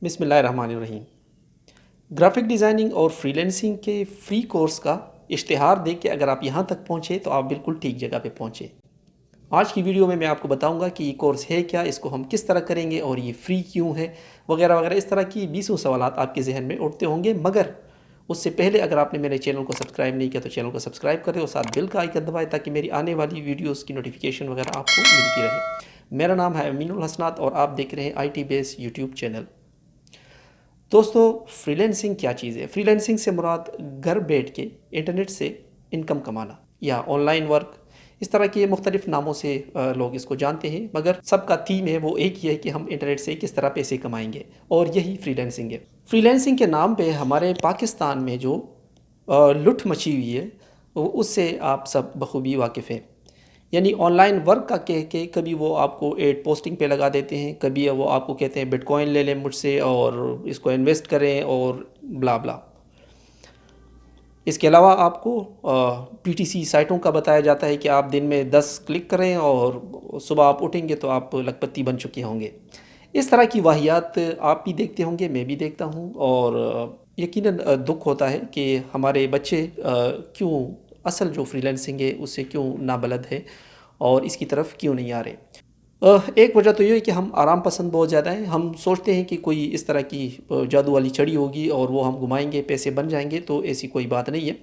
بسم اللہ الرحمن الرحیم۔ گرافک ڈیزائننگ اور فریلانسنگ کے فری کورس کا اشتہار دیکھ کے اگر آپ یہاں تک پہنچے تو آپ بالکل ٹھیک جگہ پہ پہنچے۔ آج کی ویڈیو میں آپ کو بتاؤں گا کہ یہ کورس ہے کیا، اس کو ہم کس طرح کریں گے اور یہ فری کیوں ہے وغیرہ وغیرہ۔ اس طرح کی 20 سوالات آپ کے ذہن میں اٹھتے ہوں گے، مگر اس سے پہلے اگر آپ نے میرے چینل کو سبسکرائب نہیں کیا تو چینل کو سبسکرائب کریں اور ساتھ بیل کا آئیکن دبائیں تاکہ میری آنے والی ویڈیوز کی نوٹیفیکیشن وغیرہ آپ کو ملتی رہے۔ میرا نام ہے امین الحسنات اور آپ دیکھ رہے ہیں I T base YouTube channel. دوستو، فریلانسنگ کیا چیز ہے؟ فریلانسنگ سے مراد گھر بیٹھ کے انٹرنیٹ سے انکم کمانا یا آن لائن ورک، اس طرح کے مختلف ناموں سے لوگ اس کو جانتے ہیں، مگر سب کا تھیم ہے وہ ایک ہی ہے کہ ہم انٹرنیٹ سے کس طرح پیسے کمائیں گے، اور یہی فریلانسنگ ہے۔ فریلانسنگ کے نام پہ ہمارے پاکستان میں جو لٹ مچی ہوئی ہے اس سے آپ سب بخوبی واقف ہیں۔ یعنی آن لائن ورک کا کہہ کے کبھی وہ آپ کو ایڈ پوسٹنگ پہ لگا دیتے ہیں، کبھی وہ آپ کو کہتے ہیں بٹ کوائن لے لیں مجھ سے اور اس کو انویسٹ کریں اور بلا بلا۔ اس کے علاوہ آپ کو پی ٹی سی سائٹوں کا بتایا جاتا ہے کہ آپ دن میں 10 کلک کریں اور صبح آپ اٹھیں گے تو آپ لکھ پتی بن چکے ہوں گے۔ اس طرح کی واہیات آپ بھی دیکھتے ہوں گے، میں بھی دیکھتا ہوں، اور یقیناً دکھ ہوتا ہے کہ ہمارے بچے کیوں اصل جو فریلانسنگ ہے اس سے کیوں نابلد ہے اور اس کی طرف کیوں نہیں آ رہے۔ ایک وجہ تو یہ ہے کہ ہم آرام پسند بہت زیادہ ہیں۔ ہم سوچتے ہیں کہ کوئی اس طرح کی جادو والی چھڑی ہوگی اور وہ ہم گھمائیں گے پیسے بن جائیں گے، تو ایسی کوئی بات نہیں ہے۔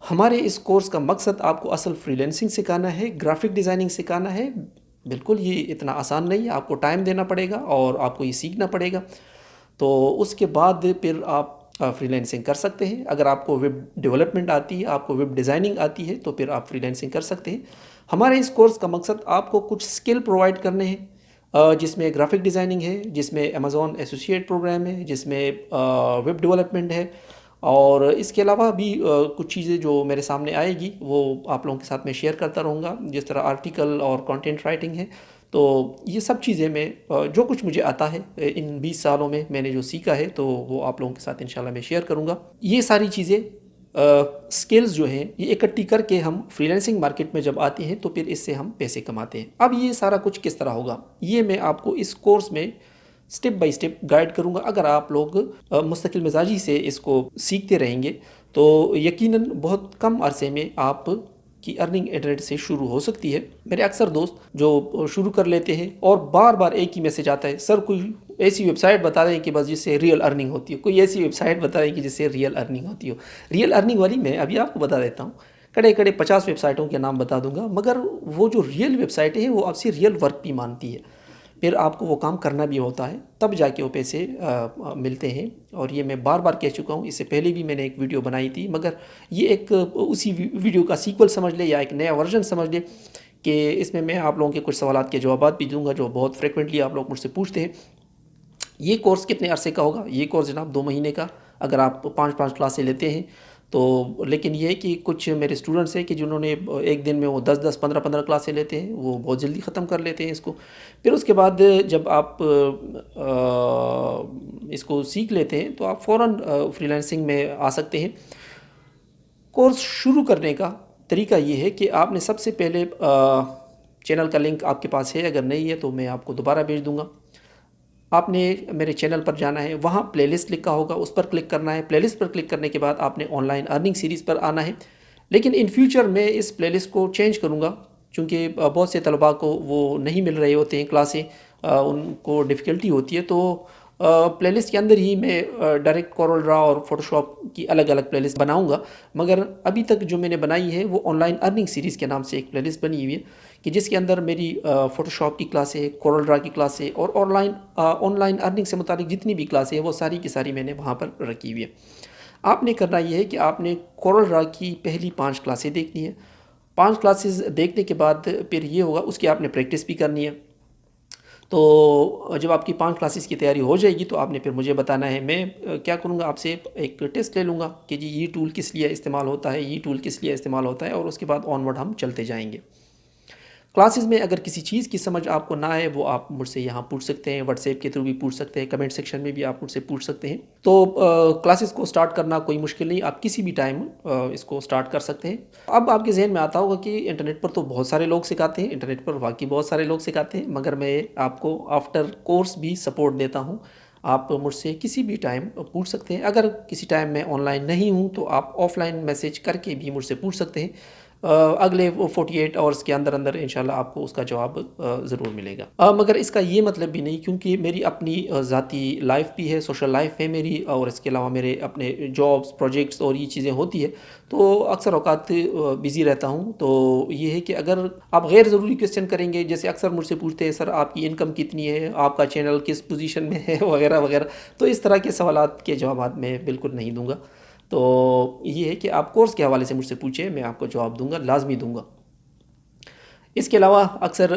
ہمارے اس کورس کا مقصد آپ کو اصل فریلانسنگ سکھانا ہے، گرافک ڈیزائننگ سکھانا ہے۔ بالکل یہ اتنا آسان نہیں ہے، آپ کو ٹائم دینا پڑے گا اور آپ کو یہ سیکھنا پڑے گا، تو اس کے بعد پھر آپ فریلانسنگ کر سکتے ہیں۔ اگر آپ کو ویب ڈیولپمنٹ آتی ہے، آپ کو ویب ڈیزائننگ آتی ہے تو پھر آپ فریلانسنگ کر سکتے ہیں۔ ہمارے اس کورس کا مقصد آپ کو کچھ سکل پرووائڈ کرنے ہیں، جس میں گرافک ڈیزائننگ ہے، جس میں امیزون ایسوسیٹ پروگرام ہے، جس میں ویب ڈیولپمنٹ ہے، اور اس کے علاوہ بھی کچھ چیزیں جو میرے سامنے آئے گی وہ آپ لوگوں کے ساتھ میں شیئر کرتا رہوں گا، جس طرح آرٹیکل اور کانٹینٹ رائٹنگ ہے۔ تو یہ سب چیزیں میں جو کچھ مجھے آتا ہے ان 20 سالوں میں نے جو سیکھا ہے تو وہ آپ لوگوں کے ساتھ انشاءاللہ میں شیئر کروں گا۔ یہ ساری چیزیں سکلز جو ہیں یہ اکٹھی کر کے ہم فریلانسنگ مارکیٹ میں جب آتے ہیں تو پھر اس سے ہم پیسے کماتے ہیں۔ اب یہ سارا کچھ کس طرح ہوگا یہ میں آپ کو اس کورس میں سٹیپ بائی سٹیپ گائیڈ کروں گا۔ اگر آپ لوگ مستقل مزاجی سے اس کو سیکھتے رہیں گے تو یقیناً بہت کم عرصے میں آپ کی ارننگ انٹرنیٹ سے شروع ہو سکتی ہے۔ میرے اکثر دوست جو شروع کر لیتے ہیں اور بار بار ایک ہی میسج آتا ہے، سر کوئی ایسی ویب سائٹ بتا دیں کہ بس جس سے ریئل ارننگ ہوتی ہو، کوئی ایسی ویب سائٹ بتا دیں کہ جس سے ریئل ارننگ ہوتی ہو۔ ریئل ارننگ والی میں ابھی آپ کو بتا دیتا ہوں، کڑے 50 ویب سائٹوں کے نام بتا دوں گا، مگر وہ جو ریئل ویب سائٹیں ہیں وہ آپ سے ریئل ورک بھی مانتی ہے، پھر آپ کو وہ کام کرنا بھی ہوتا ہے، تب جا کے وہ پیسے ملتے ہیں۔ اور یہ میں بار بار کہہ چکا ہوں، اس سے پہلے بھی میں نے ایک ویڈیو بنائی تھی، مگر یہ ایک اسی ویڈیو کا سیکول سمجھ لے یا ایک نیا ورژن سمجھ لے کہ اس میں آپ لوگوں کے کچھ سوالات کے جوابات بھی دوں گا جو بہت فریکوینٹلی آپ لوگ مجھ سے پوچھتے ہیں۔ یہ کورس کتنے عرصے کا ہوگا؟ یہ کورس جناب 2 مہینے کا، اگر آپ 5 کلاسیں لیتے ہیں تو۔ لیکن یہ ہے کہ کچھ میرے اسٹوڈنٹس ہیں کہ جنہوں نے ایک دن میں وہ 10 15 کلاسیں لیتے ہیں، وہ بہت جلدی ختم کر لیتے ہیں اس کو۔ پھر اس کے بعد جب آپ اس کو سیکھ لیتے ہیں تو آپ فوراً فریلانسنگ میں آ سکتے ہیں۔ کورس شروع کرنے کا طریقہ یہ ہے کہ آپ نے سب سے پہلے چینل کا لنک آپ کے پاس ہے، اگر نہیں ہے تو میں آپ کو دوبارہ بھیج دوں گا۔ آپ نے میرے چینل پر جانا ہے، وہاں پلے لسٹ لکھا ہوگا، اس پر کلک کرنا ہے۔ پلے لسٹ پر کلک کرنے کے بعد آپ نے آن لائن ارننگ سیریز پر آنا ہے، لیکن ان فیوچر میں اس پلے لسٹ کو چینج کروں گا، چونکہ بہت سے طلباء کو وہ نہیں مل رہے ہوتے ہیں کلاسیں، ان کو ڈیفیکلٹی ہوتی ہے، تو پلے لسٹ کے اندر ہی میں ڈائریکٹ کورل ڈرا اور فوٹو شاپ کی الگ الگ پلے لسٹ بناؤں گا۔ مگر ابھی تک جو میں نے بنائی ہے وہ آن لائن ارننگ سیریز کے نام سے ایک پلے لسٹ بنی ہوئی ہے کہ جس کے اندر میری فوٹو شاپ کی کلاسیں، کورل ڈرا کی کلاسیں اور آن لائن ارننگ سے متعلق جتنی بھی کلاسیں ہیں وہ ساری کی ساری میں نے وہاں پر رکھی ہوئی ہے۔ آپ نے کرنا یہ ہے کہ آپ نے کورل ڈرا کی پہلی 5 کلاسیں دیکھنی ہیں۔ 5 کلاسز دیکھنے کے بعد پھر یہ ہوگا، اس کی آپ نے پریکٹس بھی کرنی ہے۔ تو جب آپ کی 5 کلاسز کی تیاری ہو جائے گی تو آپ نے پھر مجھے بتانا ہے، میں کیا کروں گا، آپ سے ایک ٹیسٹ لے لوں گا کہ جی یہ ٹول کس لیے استعمال ہوتا ہے، یہ ٹول کس لیے استعمال ہوتا ہے، اور اس کے بعد آن ورڈ ہم چلتے جائیں گے۔ کلاسز میں اگر کسی چیز کی سمجھ آپ کو نہ آئے وہ آپ مجھ سے یہاں پوچھ سکتے ہیں، واٹس ایپ کے تھرو بھی پوچھ سکتے ہیں، کمنٹ سیکشن میں بھی آپ مجھ سے پوچھ سکتے ہیں۔ تو کلاسز کو سٹارٹ کرنا کوئی مشکل نہیں، آپ کسی بھی ٹائم اس کو سٹارٹ کر سکتے ہیں۔ اب آپ کے ذہن میں آتا ہوگا کہ انٹرنیٹ پر تو بہت سارے لوگ سکھاتے ہیں، انٹرنیٹ پر واقعی بہت سارے لوگ سکھاتے ہیں، مگر میں آپ کو آفٹر کورس بھی سپورٹ دیتا ہوں۔ آپ مجھ سے کسی بھی ٹائم پوچھ سکتے ہیں. اگر کسی ٹائم میں آن لائن نہیں ہوں تو آپ آف لائن میسیج کر کے بھی مجھ سے پوچھ سکتے ہیں. اگلے 48 آورس کے اندر اندر انشاءاللہ آپ کو اس کا جواب ضرور ملے گا. مگر اس کا یہ مطلب بھی نہیں، کیونکہ میری اپنی ذاتی لائف بھی ہے، سوشل لائف ہے میری، اور اس کے علاوہ میرے اپنے جابس، پروجیکٹس اور یہ چیزیں ہوتی ہے، تو اکثر اوقات بزی رہتا ہوں. تو یہ ہے کہ اگر آپ غیر ضروری کویسچن کریں گے، جیسے اکثر مجھ سے پوچھتے ہیں سر آپ کی انکم کتنی ہے، آپ کا چینل کس پوزیشن میں ہے وغیرہ وغیرہ، تو اس طرح کے سوالات کے جوابات میں بالکل نہیں دوں گا. تو یہ ہے کہ آپ کورس کے حوالے سے مجھ سے پوچھیں، میں آپ کو جواب دوں گا، لازمی دوں گا. اس کے علاوہ اکثر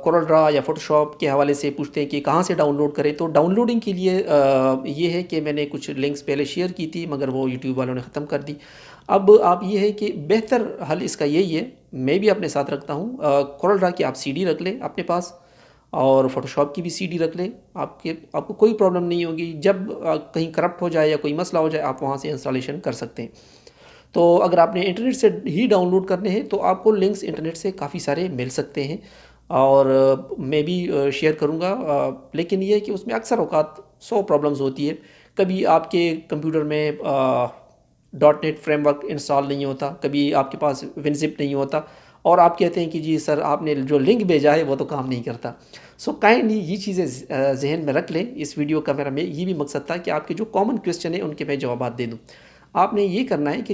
کورل ڈرا یا فوٹوشاپ کے حوالے سے پوچھتے ہیں کہ کہاں سے ڈاؤن لوڈ کریں. تو ڈاؤن لوڈنگ کے لیے یہ ہے کہ میں نے کچھ لنکس پہلے شیئر کی تھی، مگر وہ یوٹیوب والوں نے ختم کر دی. اب آپ یہ ہے کہ بہتر حل اس کا یہی ہے، میں بھی اپنے ساتھ رکھتا ہوں. کورل ڈرا کی آپ سی ڈی رکھ لیں اپنے پاس، اور فوٹوشاپ کی بھی سی ڈی رکھ لیں. آپ کو کوئی پرابلم نہیں ہوگی. جب کہیں کرپٹ ہو جائے یا کوئی مسئلہ ہو جائے، آپ وہاں سے انسٹالیشن کر سکتے ہیں. تو اگر آپ نے انٹرنیٹ سے ہی ڈاؤن لوڈ کرنے ہیں تو آپ کو لنکس انٹرنیٹ سے کافی سارے مل سکتے ہیں، اور میں بھی شیئر کروں گا. لیکن یہ ہے کہ اس میں اکثر اوقات 100 پرابلمز ہوتی ہے. کبھی آپ کے کمپیوٹر میں dot net framework install نہیں ہوتا، کبھی آپ کے پاس ونزپ نہیں ہوتا، اور آپ کہتے ہیں کہ جی سر آپ نے جو لنک بھیجا ہے وہ تو کام نہیں کرتا. سو کائنڈلی یہ چیزیں ذہن میں رکھ لیں. اس ویڈیو کا میرا میں یہ بھی مقصد تھا کہ آپ کے جو کامن کویسچن ہیں ان کے میں جوابات دے دوں. آپ نے یہ کرنا ہے کہ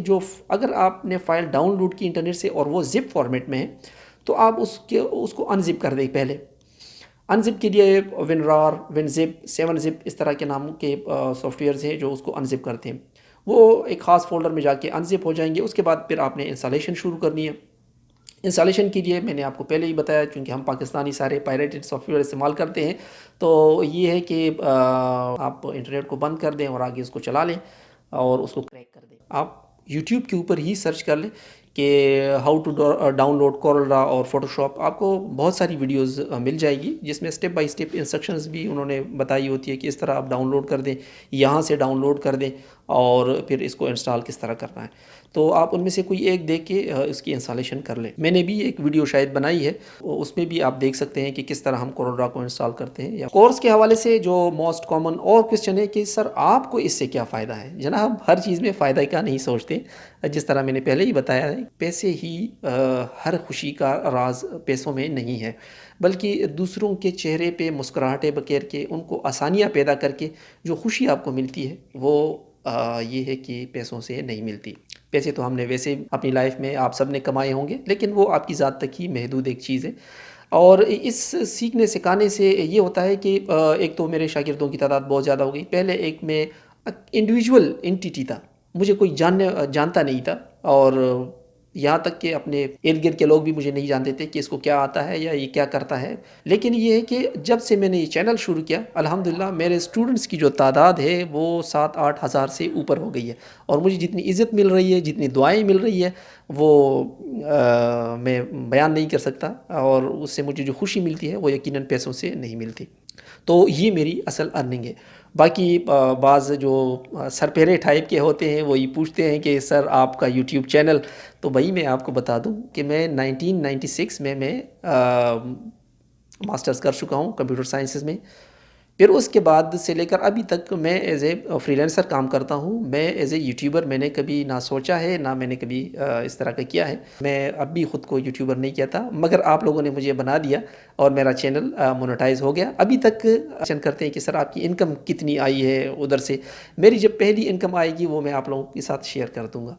اگر آپ نے فائل ڈاؤن لوڈ کی انٹرنیٹ سے اور وہ زپ فارمیٹ میں ہے، تو آپ اس کو انزپ کر دیں. پہلے انزپ کے لیے ونرار، ونزپ، 7-زپ اس طرح کے نام کے سافٹ ویئرز ہیں جو اس کو انزپ کرتے ہیں. وہ ایک خاص فولڈر میں جا کے انزپ ہو جائیں گے. اس کے بعد پھر آپ نے انسٹالیشن شروع کرنی ہے. انسٹالیشن کے لیے میں نے آپ کو پہلے ہی بتایا، چونکہ ہم پاکستانی سارے پائریٹڈ سافٹ ویئر استعمال کرتے ہیں، تو یہ ہے کہ آپ انٹرنیٹ کو بند کر دیں اور آگے اس کو چلا لیں اور اس کو کریک کر دیں. آپ یوٹیوب کے اوپر ہی سرچ کر لیں کہ how to download Corel Draw اور فوٹوشاپ. آپ کو بہت ساری ویڈیوز مل جائے گی جس میں سٹیپ بائی سٹیپ انسٹرکشنز بھی انہوں نے بتائی ہوتی ہے کہ اس طرح آپ ڈاؤن لوڈ کر دیں، یہاں سے ڈاؤن لوڈ کر دیں، اور پھر اس کو انسٹال کس طرح کرنا ہے. تو آپ ان میں سے کوئی ایک دیکھ کے اس کی انسٹالیشن کر لیں. میں نے بھی ایک ویڈیو شاید بنائی ہے، اس میں بھی آپ دیکھ سکتے ہیں کہ کس طرح ہم کورل ڈرا کو انسٹال کرتے ہیں. یا کورس کے حوالے سے جو موسٹ کامن اور کویسچن ہے کہ سر آپ کو اس سے کیا فائدہ ہے. جناب ہر چیز میں فائدہ کا نہیں سوچتے. جس طرح میں نے پہلے ہی بتایا ہے، پیسے ہی ہر خوشی کا راز پیسوں میں نہیں ہے، بلکہ دوسروں کے چہرے پہ مسکراہٹیں بکیر کے، ان کو آسانیاں پیدا کر کے جو خوشی آپ کو ملتی ہے وہ یہ ہے کہ پیسوں سے نہیں ملتی. پیسے تو ہم نے ویسے اپنی لائف میں آپ سب نے کمائے ہوں گے، لیکن وہ آپ کی ذات تک ہی محدود ایک چیز ہے. اور اس سیکھنے سکھانے سے یہ ہوتا ہے کہ ایک تو میرے شاگردوں کی تعداد بہت زیادہ ہو گئی. پہلے ایک میں انڈیویجول انٹیٹی تھا، مجھے کوئی جانتا نہیں تھا، اور یہاں تک کہ اپنے ارد گرد کے لوگ بھی مجھے نہیں جانتے تھے کہ اس کو کیا آتا ہے یا یہ کیا کرتا ہے. لیکن یہ ہے کہ جب سے میں نے یہ چینل شروع کیا، الحمدللہ میرے سٹوڈنٹس کی جو تعداد ہے وہ 7-8 ہزار سے اوپر ہو گئی ہے. اور مجھے جتنی عزت مل رہی ہے، جتنی دعائیں مل رہی ہے، وہ میں بیان نہیں کر سکتا. اور اس سے مجھے جو خوشی ملتی ہے وہ یقیناً پیسوں سے نہیں ملتی. تو یہ میری اصل ارننگ ہے. باقی بعض جو سرپیرے ٹائپ کے ہوتے ہیں وہ یہ پوچھتے ہیں کہ سر آپ کا یوٹیوب چینل، تو بھائی میں آپ کو بتا دوں کہ میں 1996 میں ماسٹرز کر چکا ہوں کمپیوٹر سائنسز میں. پھر اس کے بعد سے لے کر ابھی تک میں ایز اے فریلانسر کام کرتا ہوں. میں ایز اے یوٹیوبر میں نے کبھی نہ سوچا ہے، نہ میں نے کبھی اس طرح کا کیا ہے. میں اب بھی خود کو یوٹیوبر نہیں کہتا، مگر آپ لوگوں نے مجھے بنا دیا اور میرا چینل مونیٹائز ہو گیا. ابھی تک کوشچن کرتے ہیں کہ سر آپ کی انکم کتنی آئی ہے ادھر سے. میری جب پہلی انکم آئے گی وہ میں آپ لوگوں کے ساتھ شیئر کر دوں گا.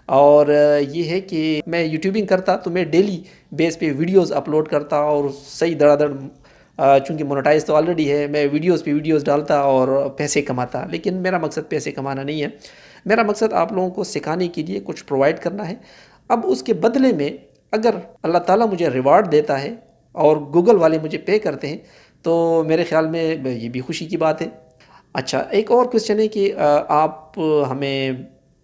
اور یہ ہے کہ میں یوٹیوبنگ کرتا تو میں ڈیلی بیس پہ ویڈیوز اپلوڈ کرتا، اور صحیح دڑا دڑ، چونکہ مونیٹائز تو آلریڈی ہے، میں ویڈیوز پہ ویڈیوز ڈالتا اور پیسے کماتا. لیکن میرا مقصد پیسے کمانا نہیں ہے، میرا مقصد آپ لوگوں کو سکھانے کے لیے کچھ پرووائڈ کرنا ہے. اب اس کے بدلے میں اگر اللہ تعالیٰ مجھے ریوارڈ دیتا ہے اور گوگل والے مجھے پے کرتے ہیں تو میرے خیال میں یہ بھی خوشی کی بات ہے. اچھا، ایک اور کویسچن ہے کہ آپ ہمیں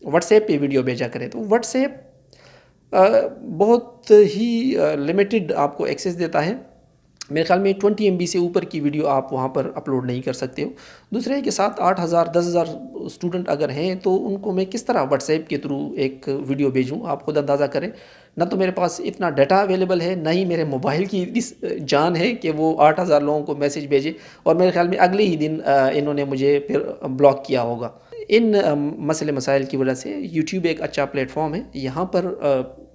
واٹس ایپ پہ ویڈیو بھیجا کریں. تو واٹس ایپ بہت ہی لمیٹڈ آپ کو ایکسیس دیتا ہے. میرے خیال میں 20 MB سے اوپر کی ویڈیو آپ وہاں پر اپلوڈ نہیں کر سکتے ہو۔ دوسرے ہے کہ 7-8 ہزار 10 ہزار اسٹوڈنٹ اگر ہیں تو ان کو میں کس طرح واٹس ایپ کے تھرو ایک ویڈیو بھیجوں، آپ خود اندازہ کریں۔ نہ تو میرے پاس اتنا ڈیٹا اویلیبل ہے، نہ ہی میرے موبائل کی اس جان ہے کہ وہ 8 ہزار لوگوں کو میسیج بھیجے، اور میرے خیال میں اگلے ہی دن انہوں نے مجھے پھر بلاک کیا ہوگا۔ ان مسئلے مسائل کی وجہ سے یوٹیوب ایک اچھا پلیٹ فارم ہے۔ یہاں پر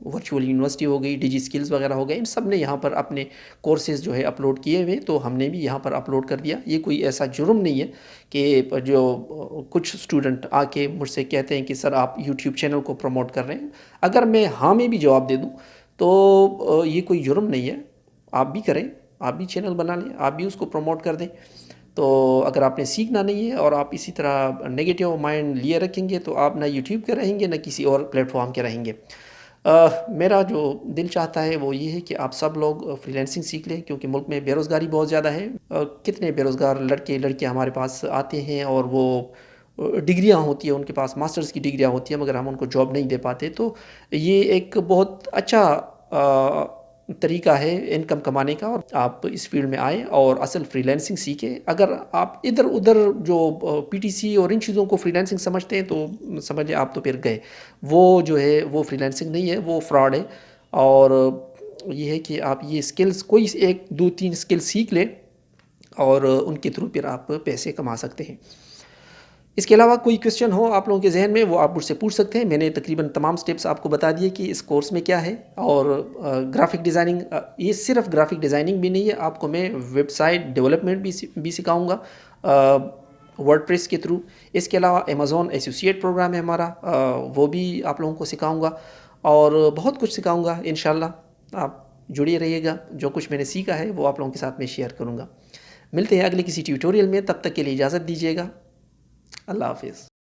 ورچوئل یونیورسٹی ہو گئی، ڈیجی اسکلز وغیرہ ہو گئے، ان سب نے یہاں پر اپنے کورسز جو ہے اپلوڈ کیے ہوئے، تو ہم نے بھی یہاں پر اپلوڈ کر دیا۔ یہ کوئی ایسا جرم نہیں ہے کہ جو کچھ اسٹوڈنٹ آ کے مجھ سے کہتے ہیں کہ سر آپ یوٹیوب چینل کو پروموٹ کر رہے ہیں، اگر میں ہاں میں بھی جواب دے دوں تو یہ کوئی جرم نہیں ہے، آپ بھی کریں، آپ بھی چینل بنا لیں، آپ بھی اس کو پروموٹ کر دیں۔ تو اگر آپ نے سیکھنا نہیں ہے اور آپ اسی طرح نگیٹیو مائنڈ لیے رکھیں گے تو آپ نہ یوٹیوب کے رہیں گے نہ کسی اور پلیٹ فارم کے رہیں گے۔ میرا جو دل چاہتا ہے وہ یہ ہے کہ آپ سب لوگ فریلانسنگ سیکھ لیں، کیونکہ ملک میں بے روزگاری بہت زیادہ ہے۔ کتنے بے روزگار لڑکے لڑکیاں ہمارے پاس آتے ہیں اور وہ ڈگریاں ہوتی ہیں، ان کے پاس ماسٹرز کی ڈگریاں ہوتی ہیں، مگر ہم ان کو جاب نہیں دے پاتے۔ تو یہ ایک بہت اچھا طریقہ ہے انکم کمانے کا، اور آپ اس فیلڈ میں آئیں اور اصل فریلانسنگ سیکھیں۔ اگر آپ ادھر ادھر جو پی ٹی سی اور ان چیزوں کو فریلانسنگ سمجھتے ہیں تو سمجھ لیں آپ تو پھر گئے، وہ جو ہے وہ فریلانسنگ نہیں ہے، وہ فراڈ ہے۔ اور یہ ہے کہ آپ یہ سکلز کوئی 1-2-3 سکل سیکھ لیں اور ان کے تھرو پھر آپ پیسے کما سکتے ہیں۔ اس کے علاوہ کوئی کویسچن ہو آپ لوگوں کے ذہن میں وہ آپ مجھ سے پوچھ سکتے ہیں۔ میں نے تقریباً تمام سٹیپس آپ کو بتا دیے کہ اس کورس میں کیا ہے، اور گرافک ڈیزائننگ، یہ صرف گرافک ڈیزائننگ بھی نہیں ہے، آپ کو میں ویب سائٹ ڈیولپمنٹ بھی سکھاؤں گا ورڈ پریس کے تھرو۔ اس کے علاوہ امیزون ایسوسیٹ پروگرام ہے ہمارا، وہ بھی آپ لوگوں کو سکھاؤں گا، اور بہت کچھ سکھاؤں گا انشاءاللہ۔ آپ جڑے رہیے گا، جو کچھ میں نے سیکھا ہے وہ آپ لوگوں کے ساتھ میں شیئر کروں گا۔ ملتے ہیں اگلے کسی ٹیوٹوریل میں، تب تک کے لیے اجازت دیجیے گا۔ اللہ حافظ۔